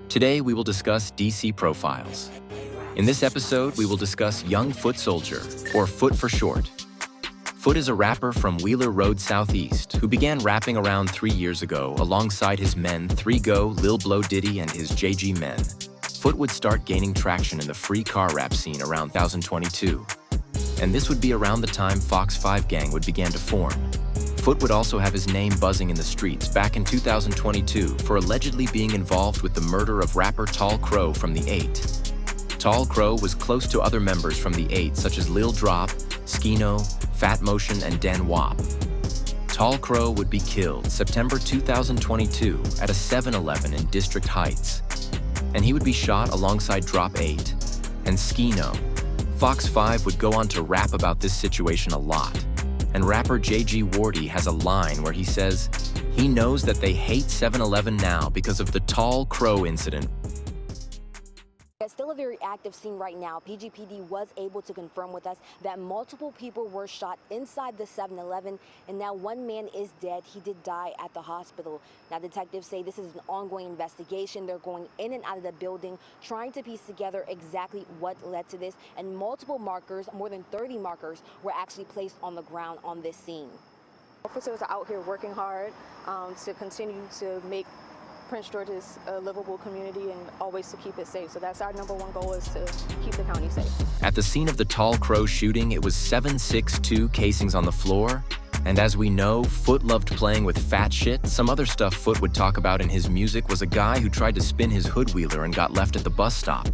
Today, we will discuss DC profiles. In this episode, we will discuss YoungFootSoldier, or Foot for short. Foot is a rapper from Wheeler Road Southeast who began rapping around 3 years ago alongside his men 3Go, Lil Blow Diddy, and his JG men. Foot would start gaining traction in the free car rap scene around 2022. And this would be around the time Fox 5 Gang would begin to form. Foot would also have his name buzzing in the streets back in 2022 for allegedly being involved with the murder of rapper Tall Crow from the 8. Tall Crow was close to other members from the 8 such as Lil Drop, Skino, Fat Motion, and Dan Wap. Tall Crow would be killed September 2022 at a 7-Eleven in District Heights. And he would be shot alongside Drop 8 and Skino. Fox 5 would go on to rap about this situation a lot. And rapper JG Wardy has a line where he says, he knows that they hate 7-Eleven now because of the Tall Crow incident. It's still a very active scene right now. PGPD was able to confirm with us that multiple people were shot inside the 7-Eleven, and now one man is dead. He did die at the hospital. Now, detectives say this is an ongoing investigation. They're going in and out of the building, trying to piece together exactly what led to this, and multiple markers, more than 30 markers, were actually placed on the ground on this scene. Officers are out here working hard to continue to make Prince George's a livable community and always to keep it safe. So that's our #1 goal, is to keep the county safe. At the scene of the Tall Crow shooting, it was 7.62 casings on the floor. And as we know, Foot loved playing with fat shit. Some other stuff Foot would talk about in his music was a guy who tried to spin his hood wheeler and got left at the bus stop.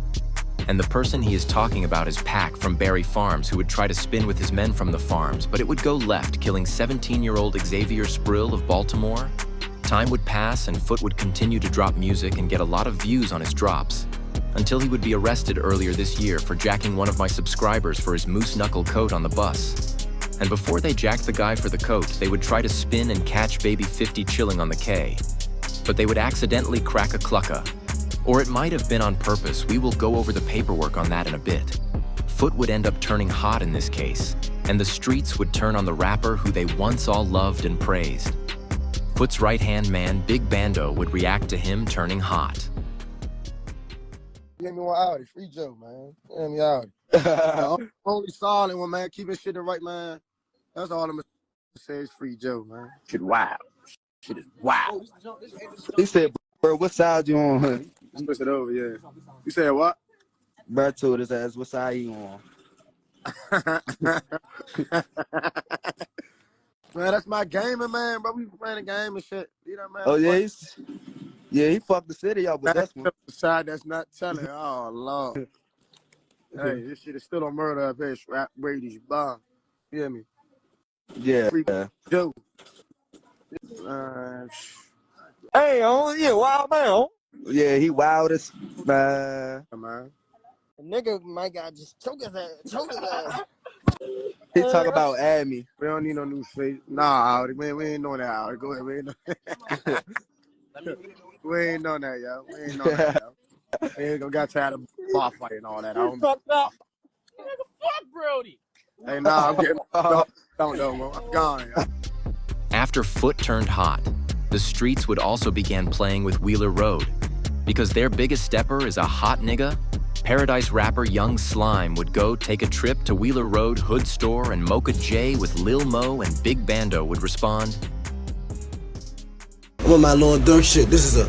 And the person he is talking about is Pac from Barry Farms, who would try to spin with his men from the farms, but it would go left, killing 17-year-old Xavier Sprill of Baltimore. Time would pass and Foot would continue to drop music and get a lot of views on his drops, until he would be arrested earlier this year for jacking one of my subscribers for his moose knuckle coat on the bus. And before they jacked the guy for the coat, they would try to spin and catch baby 50 chilling on the K. But they would accidentally crack a clucka. Or it might have been on purpose. We will go over the paperwork on that in a bit. Foot would end up turning hot in this case, and the streets would turn on the rapper who they once all loved and praised. Foot's right-hand man, Big Bando, would react to him turning hot. Give me one Audi, free Joe, man. Give me Audi. The only solid one, man. Keeping shit right, man. That's all I'm gonna say is free Joe, man. Shit wild. Shit is wild. He said, bro, what side you on, honey? Switch it over, yeah. You said what? Bro told his ass, what side you on? Man, that's my gaming, man, bro. We playing a game and shit. You know, man. Oh, yeah, he fucked the city up with that one. Side that's not telling. Oh, Lord. Hey, this shit is still on murder up here. Rap Brady's bomb. You hear me? Yeah. Free Joe. Hey, yeah, wild man. Yeah, he wild as, man. Man. A nigga might got just choke his ass. He talk about add me. We don't need no new face. Nah, Audi, man, we ain't know that, Audi. Go ahead, we ain't know we ain't know that, yo. We ain't know that, yo. We ain't gonna got tired of bar fight and all that. I don't Fuck up. Nigga, fuck Brody. Hey, nah, I'm getting don't know, man. I'm gone, yo. After Foot turned hot, the streets would also begin playing with Wheeler Road. Because their biggest stepper is a hot nigga, Paradise rapper Young Slime would go take a trip to Wheeler Road Hood Store, and Mocha J with Lil Mo and Big Bando would respond. I'm on my Lil Durk shit. This is a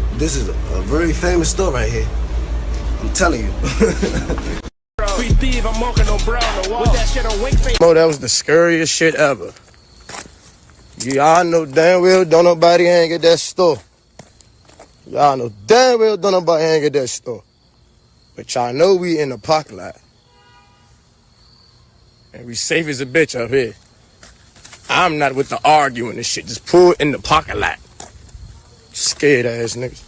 very famous store right here. I'm telling you. Mo, that was the scariest shit ever. Y'all know damn well don't nobody hang at that store. Y'all know damn well don't nobody hang at that store. But y'all know we in the parking lot. And we safe as a bitch up here. I'm not with the arguing and shit. Just pull in the parking lot. Scared ass niggas.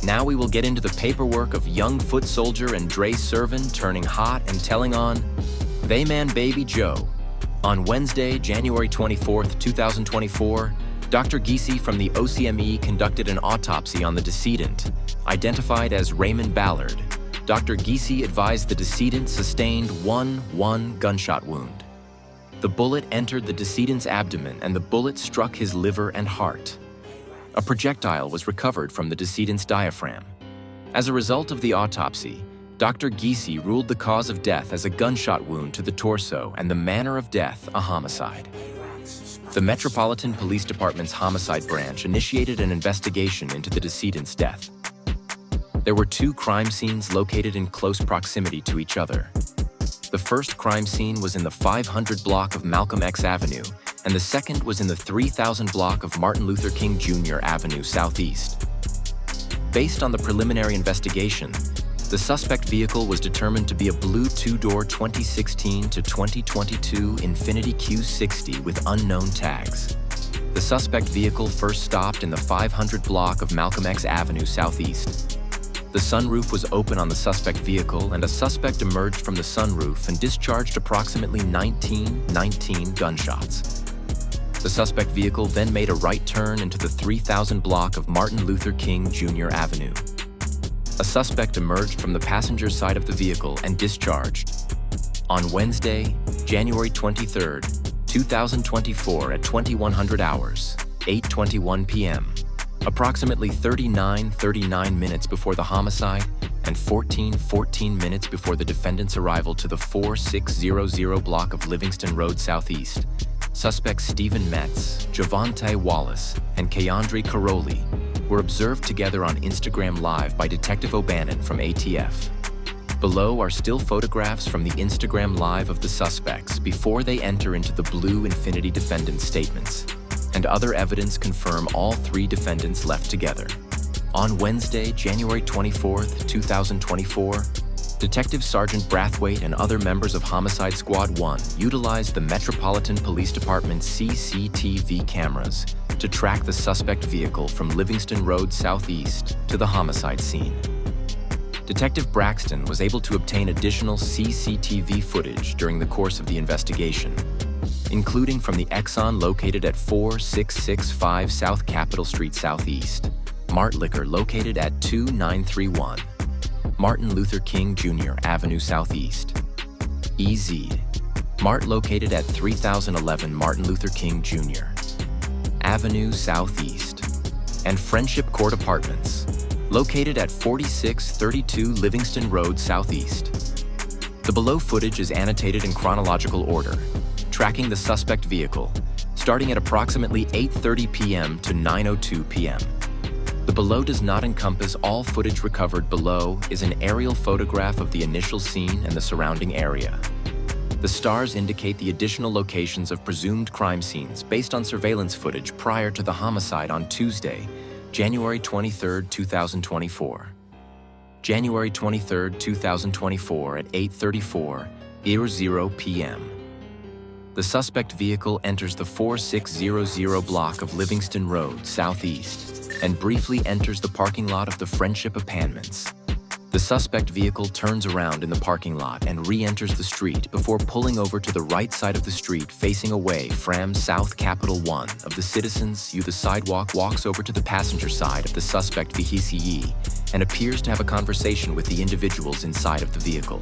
Now we will get into the paperwork of YoungFootSoldier and Dre Servin turning hot and telling on They Man Baby Joe. On Wednesday, January 24th, 2024, Dr. Giese from the OCME conducted an autopsy on the decedent, identified as Raymond Ballard. Dr. Giese advised the decedent sustained one gunshot wound. The bullet entered the decedent's abdomen and the bullet struck his liver and heart. A projectile was recovered from the decedent's diaphragm. As a result of the autopsy, Dr. Giese ruled the cause of death as a gunshot wound to the torso and the manner of death a homicide. The Metropolitan Police Department's homicide branch initiated an investigation into the decedent's death. There were 2 crime scenes located in close proximity to each other. The first crime scene was in the 500 block of Malcolm X Avenue, and the second was in the 3000 block of Martin Luther King Jr. Avenue Southeast. Based on the preliminary investigation, the suspect vehicle was determined to be a blue 2-door 2016 to 2022 Infiniti Q60 with unknown tags. The suspect vehicle first stopped in the 500 block of Malcolm X Avenue Southeast. The sunroof was open on the suspect vehicle, and a suspect emerged from the sunroof and discharged approximately 19 gunshots. The suspect vehicle then made a right turn into the 3000 block of Martin Luther King Jr. Avenue. A suspect emerged from the passenger side of the vehicle and discharged. On Wednesday, January 23, 2024 at 2100 hours, 8:21 p.m., approximately 39 minutes before the homicide and 14 minutes before the defendant's arrival to the 4600 block of Livingston Road Southeast, suspects Stephen Metz, Javante Wallace, and Keandre Caroli were observed together on Instagram Live by Detective O'Bannon from ATF. Below are still photographs from the Instagram Live of the suspects before they enter into the blue Infiniti defendant's statements, and other evidence confirm all 3 defendants left together. On Wednesday, January 24, 2024, Detective Sergeant Brathwaite and other members of Homicide Squad 1 utilized the Metropolitan Police Department's CCTV cameras to track the suspect vehicle from Livingston Road Southeast to the homicide scene. Detective Braxton was able to obtain additional CCTV footage during the course of the investigation, including from the Exxon located at 4665 South Capitol Street Southeast, Mart Liquor located at 2931, Martin Luther King Jr. Avenue Southeast, EZ, Mart located at 3011 Martin Luther King Jr. Avenue Southeast, and Friendship Court Apartments, located at 4632 Livingston Road Southeast. The below footage is annotated in chronological order, tracking the suspect vehicle, starting at approximately 8:30 p.m. to 9:02 p.m. The below does not encompass all footage recovered. Below is an aerial photograph of the initial scene and the surrounding area. The stars indicate the additional locations of presumed crime scenes based on surveillance footage prior to the homicide on Tuesday, January 23, 2024. January 23, 2024 at 8:34 p.m. The suspect vehicle enters the 4600 block of Livingston Road Southeast and briefly enters the parking lot of the Friendship Apartments. The suspect vehicle turns around in the parking lot and re-enters the street before pulling over to the right side of the street facing away from South Capitol 1 of the Citizens. The sidewalk walks over to the passenger side of the suspect vehicle and appears to have a conversation with the individuals inside of the vehicle.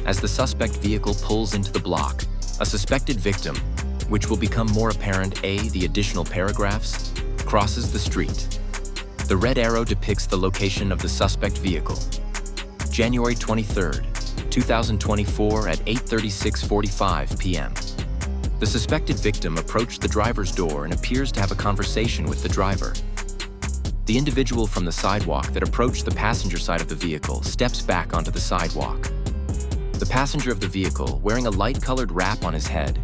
As the suspect vehicle pulls into the block, a suspected victim, which will become more apparent the additional paragraphs, crosses the street. The red arrow depicts the location of the suspect vehicle. January 23, 2024 at 8:36:45 p.m. The suspected victim approached the driver's door and appears to have a conversation with the driver. The individual from the sidewalk that approached the passenger side of the vehicle steps back onto the sidewalk. The passenger of the vehicle, wearing a light-colored wrap on his head,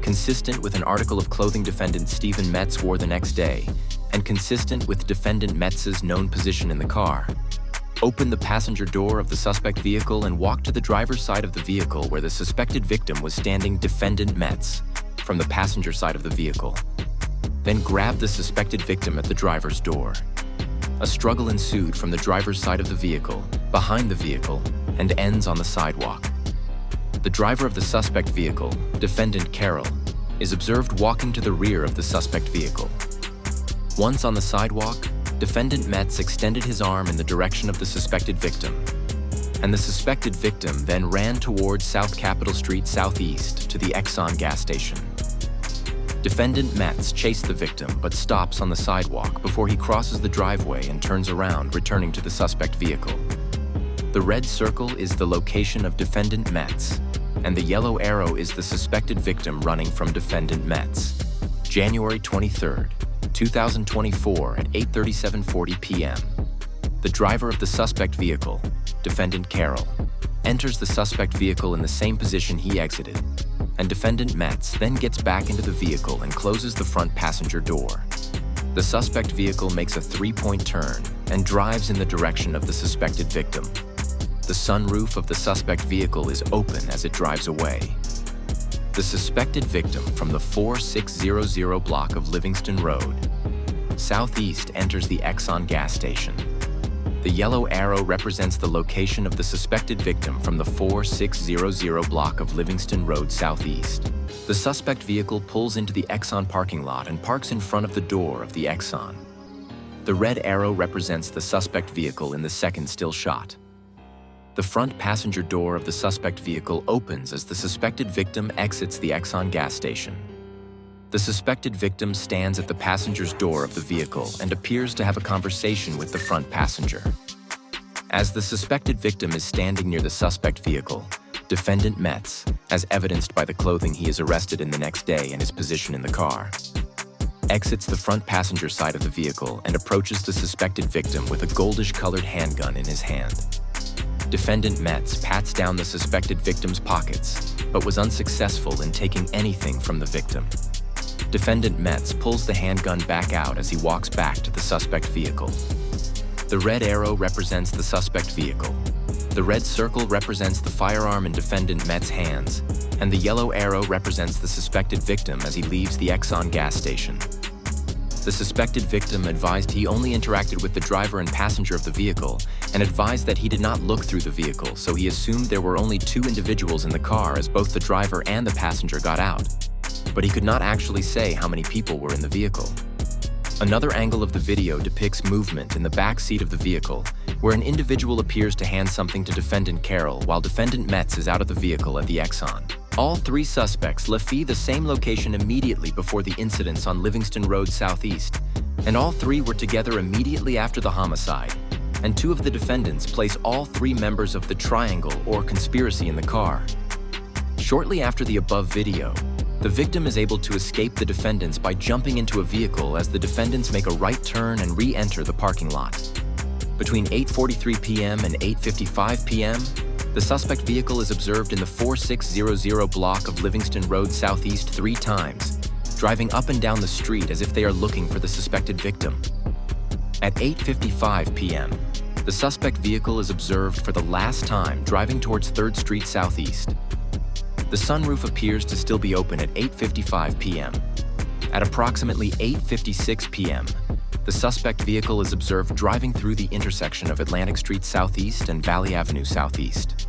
consistent with an article of clothing defendant Stephen Metz wore the next day, and consistent with defendant Metz's known position in the car, opened the passenger door of the suspect vehicle and walked to the driver's side of the vehicle where the suspected victim was standing, defendant Metz, from the passenger side of the vehicle. Then grabbed the suspected victim at the driver's door. A struggle ensued from the driver's side of the vehicle, behind the vehicle, and ends on the sidewalk. The driver of the suspect vehicle, defendant Carroll, is observed walking to the rear of the suspect vehicle. Once on the sidewalk, defendant Metz extended his arm in the direction of the suspected victim, and the suspected victim then ran towards South Capitol Street Southeast to the Exxon gas station. Defendant Metz chased the victim but stops on the sidewalk before he crosses the driveway and turns around, returning to the suspect vehicle. The red circle is the location of Defendant Metz, and the yellow arrow is the suspected victim running from Defendant Metz. January 23, 2024 at 8:37:40 p.m. The driver of the suspect vehicle, Defendant Carroll, enters the suspect vehicle in the same position he exited, and Defendant Metz then gets back into the vehicle and closes the front passenger door. The suspect vehicle makes a three-point turn and drives in the direction of the suspected victim. The sunroof of the suspect vehicle is open as it drives away. The suspected victim from the 4600 block of Livingston Road, Southeast, enters the Exxon gas station. The yellow arrow represents the location of the suspected victim from the 4600 block of Livingston Road, Southeast. The suspect vehicle pulls into the Exxon parking lot and parks in front of the door of the Exxon. The red arrow represents the suspect vehicle in the second still shot. The front passenger door of the suspect vehicle opens as the suspected victim exits the Exxon gas station. The suspected victim stands at the passenger's door of the vehicle and appears to have a conversation with the front passenger. As the suspected victim is standing near the suspect vehicle, Defendant Metz, as evidenced by the clothing he is arrested in the next day and his position in the car, exits the front passenger side of the vehicle and approaches the suspected victim with a goldish-colored handgun in his hand. Defendant Metz pats down the suspected victim's pockets, but was unsuccessful in taking anything from the victim. Defendant Metz pulls the handgun back out as he walks back to the suspect vehicle. The red arrow represents the suspect vehicle. The red circle represents the firearm in Defendant Metz's hands, and the yellow arrow represents the suspected victim as he leaves the Exxon gas station. The suspected victim advised he only interacted with the driver and passenger of the vehicle, and advised that he did not look through the vehicle, so he assumed there were only two individuals in the car as both the driver and the passenger got out. But he could not actually say how many people were in the vehicle. Another angle of the video depicts movement in the back seat of the vehicle, where an individual appears to hand something to Defendant Carroll while Defendant Metz is out of the vehicle at the Exxon. All three suspects left the same location immediately before the incidents on Livingston Road, Southeast, and all three were together immediately after the homicide, and two of the defendants place all three members of the triangle or conspiracy in the car. Shortly after the above video, the victim is able to escape the defendants by jumping into a vehicle as the defendants make a right turn and re-enter the parking lot. Between 8:43 p.m. and 8:55 p.m., the suspect vehicle is observed in the 4600 block of Livingston Road, Southeast 3 times, driving up and down the street as if they are looking for the suspected victim. At 8:55 p.m., the suspect vehicle is observed for the last time driving towards 3rd Street Southeast. The sunroof appears to still be open at 8:55 p.m. At approximately 8:56 p.m., the suspect vehicle is observed driving through the intersection of Atlantic Street Southeast and Valley Avenue Southeast.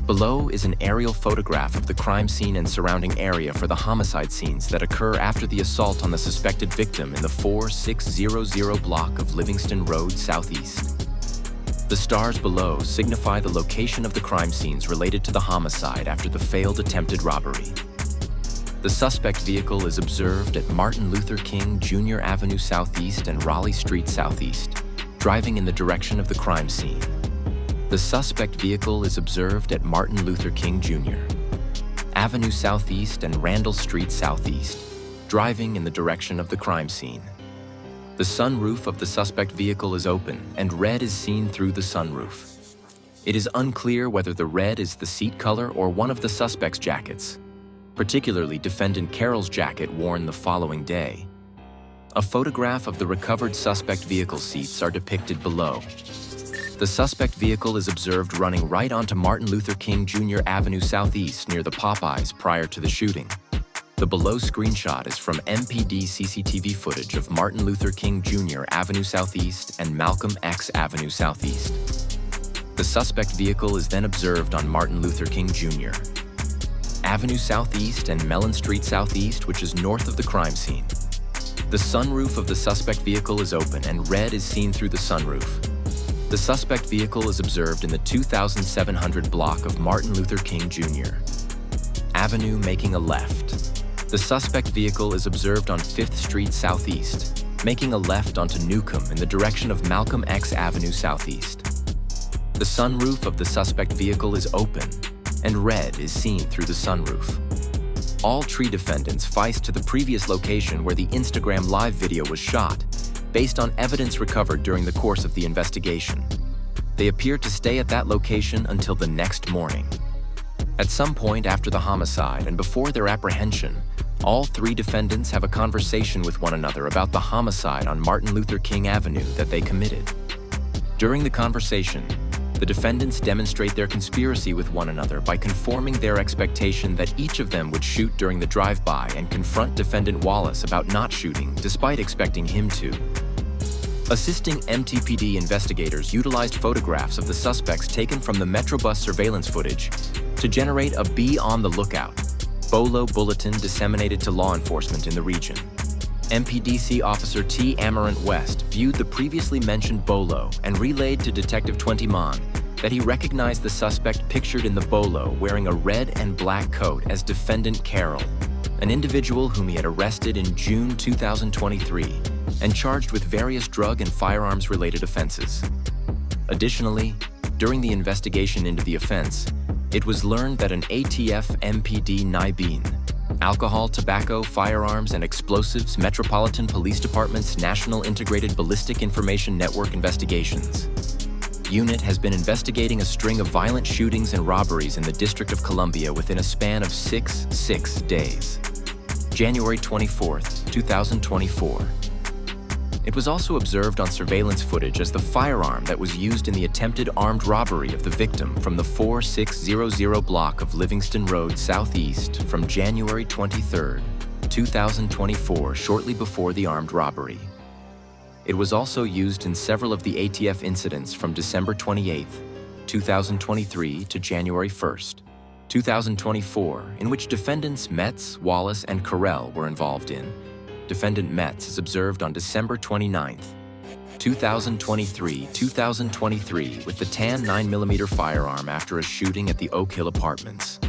Below is an aerial photograph of the crime scene and surrounding area for the homicide scenes that occur after the assault on the suspected victim in the 4600 block of Livingston Road, Southeast. The stars below signify the location of the crime scenes related to the homicide after the failed attempted robbery. The suspect vehicle is observed at Martin Luther King Jr. Avenue Southeast and Raleigh Street Southeast, driving in the direction of the crime scene. The suspect vehicle is observed at Martin Luther King Jr. Avenue Southeast and Randall Street Southeast, driving in the direction of the crime scene. The sunroof of the suspect vehicle is open and red is seen through the sunroof. It is unclear whether the red is the seat color or one of the suspect's jackets, particularly Defendant Carroll's jacket worn the following day. A photograph of the recovered suspect vehicle seats are depicted below. The suspect vehicle is observed running right onto Martin Luther King Jr. Avenue Southeast near the Popeyes prior to the shooting. The below screenshot is from MPD CCTV footage of Martin Luther King Jr. Avenue Southeast and Malcolm X Avenue Southeast. The suspect vehicle is then observed on Martin Luther King Jr. Avenue Southeast and Mellon Street Southeast, which is north of the crime scene. The sunroof of the suspect vehicle is open and red is seen through the sunroof. The suspect vehicle is observed in the 2700 block of Martin Luther King Jr. Avenue, making a left. The suspect vehicle is observed on 5th Street Southeast, making a left onto Newcomb in the direction of Malcolm X Avenue Southeast. The sunroof of the suspect vehicle is open, and red is seen through the sunroof. All three defendants feist to the previous location where the Instagram live video was shot, based on evidence recovered during the course of the investigation. They appear to stay at that location until the next morning. At some point after the homicide and before their apprehension, all three defendants have a conversation with one another about the homicide on Martin Luther King Avenue that they committed. During the conversation, the defendants demonstrate their conspiracy with one another by conforming their expectation that each of them would shoot during the drive-by and confront Defendant Wallace about not shooting, despite expecting him to. Assisting MTPD investigators utilized photographs of the suspects taken from the Metrobus surveillance footage to generate a "Be on the Lookout" BOLO bulletin disseminated to law enforcement in the region. MPDC Officer T. Amarant West viewed the previously mentioned BOLO and relayed to Detective Twentyman that he recognized the suspect pictured in the BOLO wearing a red and black coat as Defendant Carroll, an individual whom he had arrested in June 2023 and charged with various drug and firearms-related offenses. Additionally, during the investigation into the offense, it was learned that an ATF MPD NIBIN, Alcohol, Tobacco, Firearms, and Explosives Metropolitan Police Department's National Integrated Ballistic Information Network investigations unit has been investigating a string of violent shootings and robberies in the District of Columbia within a span of 6 days. January 24, 2024. It was also observed on surveillance footage as the firearm that was used in the attempted armed robbery of the victim from the 4600 block of Livingston Road Southeast from January 23, 2024, shortly before the armed robbery. It was also used in several of the ATF incidents from December 28, 2023 to January 1, 2024, in which defendants Metz, Wallace, and Carell were involved in. Defendant Metz is observed on December 29, 2023 with the tan 9mm firearm after a shooting at the Oak Hill Apartments,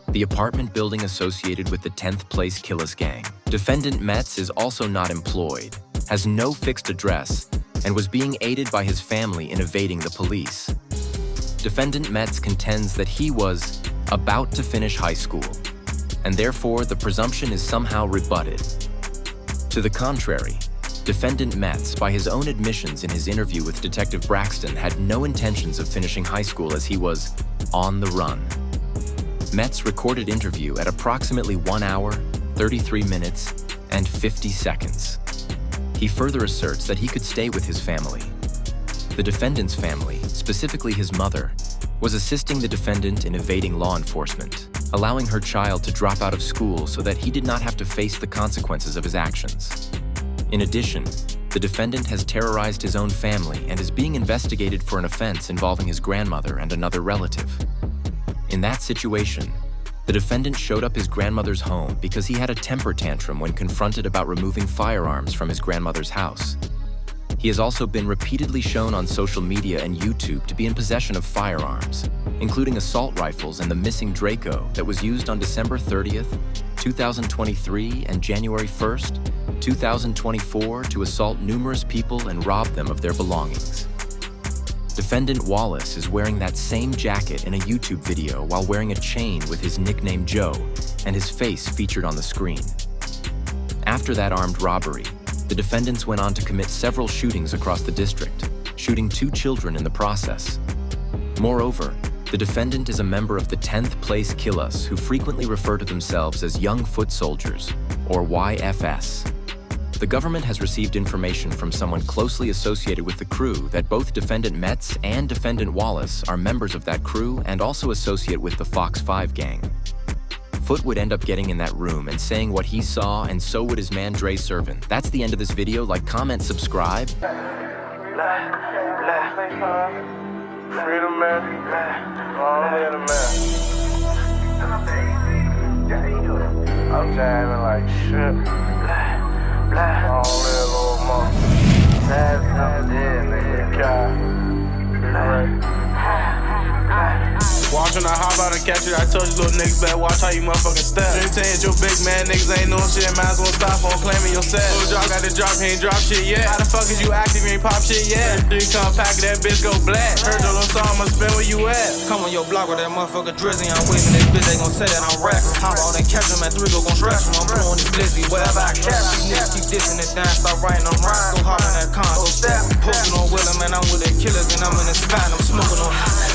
the apartment building associated with the 10th Place Killis gang. Defendant Metz is also not employed, has no fixed address, and was being aided by his family in evading the police. Defendant Metz contends that he was about to finish high school, and therefore the presumption is somehow rebutted. To the contrary, Defendant Metz, by his own admissions in his interview with Detective Braxton, had no intentions of finishing high school as he was on the run. Metz recorded interview at approximately 1 hour, 33 minutes, and 50 seconds. He further asserts that he could stay with his family. The defendant's family, specifically his mother, was assisting the defendant in evading law enforcement, allowing her child to drop out of school so that he did not have to face the consequences of his actions. In addition, the defendant has terrorized his own family and is being investigated for an offense involving his grandmother and another relative. In that situation, the defendant showed up his grandmother's home because he had a temper tantrum when confronted about removing firearms from his grandmother's house. He has also been repeatedly shown on social media and YouTube to be in possession of firearms, including assault rifles and the missing Draco that was used on December 30th, 2023 and January 1st, 2024 to assault numerous people and rob them of their belongings. Defendant Wallace is wearing that same jacket in a YouTube video while wearing a chain with his nickname Joe and his face featured on the screen. After that armed robbery, the defendants went on to commit several shootings across the district, shooting 2 children in the process. Moreover, the defendant is a member of the 10th Place Killis who frequently refer to themselves as Young Foot Soldiers, or YFS. The government has received information from someone closely associated with the crew that both Defendant Metz and Defendant Wallace are members of that crew and also associate with the Fox 5 gang. Foot would end up getting in that room and saying what he saw, and so would his man Dre Servin. That's the end of this video. Like, comment, subscribe. Freedom, man. Long live the man. I'm jamming like shit. Long live little mama. That's dead, nigga. God. Watch when I hop out and catch it. I told you little niggas better watch how you motherfucking step. Dream hit your big man, niggas ain't doing shit. Might as well stop on claiming your set. Little drop got the drop, he ain't drop shit yet. How the fuck is you active, you ain't pop shit yet? 3 come pack, that bitch go black. Heard your little song, I'ma spin where you at. Come on your block with that motherfucker drizzy. I'm waving this bitch, they gon' say that I'm rapping. Hop out and catch him at 3, gon' stretch him. I'm blowing this blizzy, wherever I catch these niggas keep dissing it down, start writing them rhymes. Go hard in that console, step. Posting on Willem, man, I'm with the killers and I'm in the spot, I'm smoking on.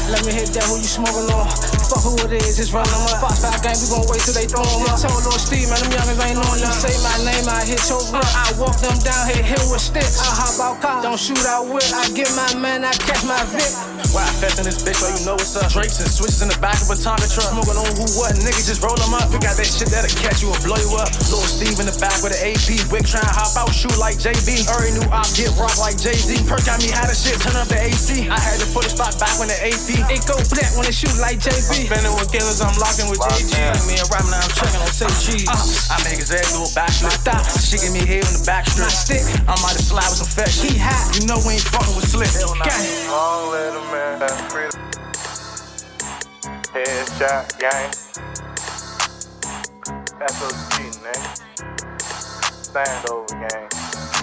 Let me hit that, who you smoking on? Fuck who it is, just run them up. Fox 5 gang, we gon' wait till they throw them up. Told Lord Steve, man, them youngins ain't on you. Say my name, I hit your run. I walk them down, hit with sticks. I hop out car, don't shoot out whip. I get my man, I catch my Vic. Why I fest in this bitch, so you know what's up. Drapes and switches in the back of a Tonka truck. Smoking on who what, niggas just roll them up. We got that shit that'll catch you and blow you up. Lord Steve in the back with an AP. Wick trying to hop out, shoot like JB. Already knew I'd get rocked like Jay-Z. Perk got me how the shit, turn up the AC. I had to put a spot back when the AP. It go black when it shoot like JB. I'm spinning with killers, I'm locking with JG. Me and Robin, I'm checking on say cheese. I make his head do a backflip. She give me head on the back strip. My stick, I might have slide with some fat shit. he hot. You know we ain't fucking with slick. Long little man, headshot gang. That's what's cheating, man. Stand over gang.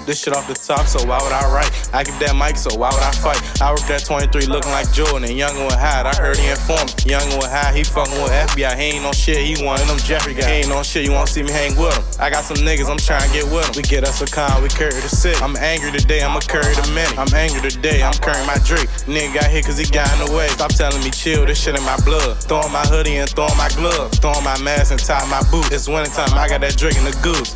This shit off the top, so why would I write? I give that mic, so why would I fight? I worked at 23 looking like Jordan, and youngin' with hide. I heard he informed me. Youngin' with hide, he fucking with FBI. He ain't on shit, he one of them Jeffrey guys. He ain't on shit, you won't see me hang with him. I got some niggas, I'm trying to get with them. We get us a con, we carry the city. I'm angry today, I'ma carry the many. I'm angry today, I'm carrying my Drake. Nigga got hit cause he got in the way. Stop telling me chill, this shit in my blood. Throwing my hoodie and throwing my gloves. Throwing my mask and tie my boot. It's winter time, I got that Drake in the goose.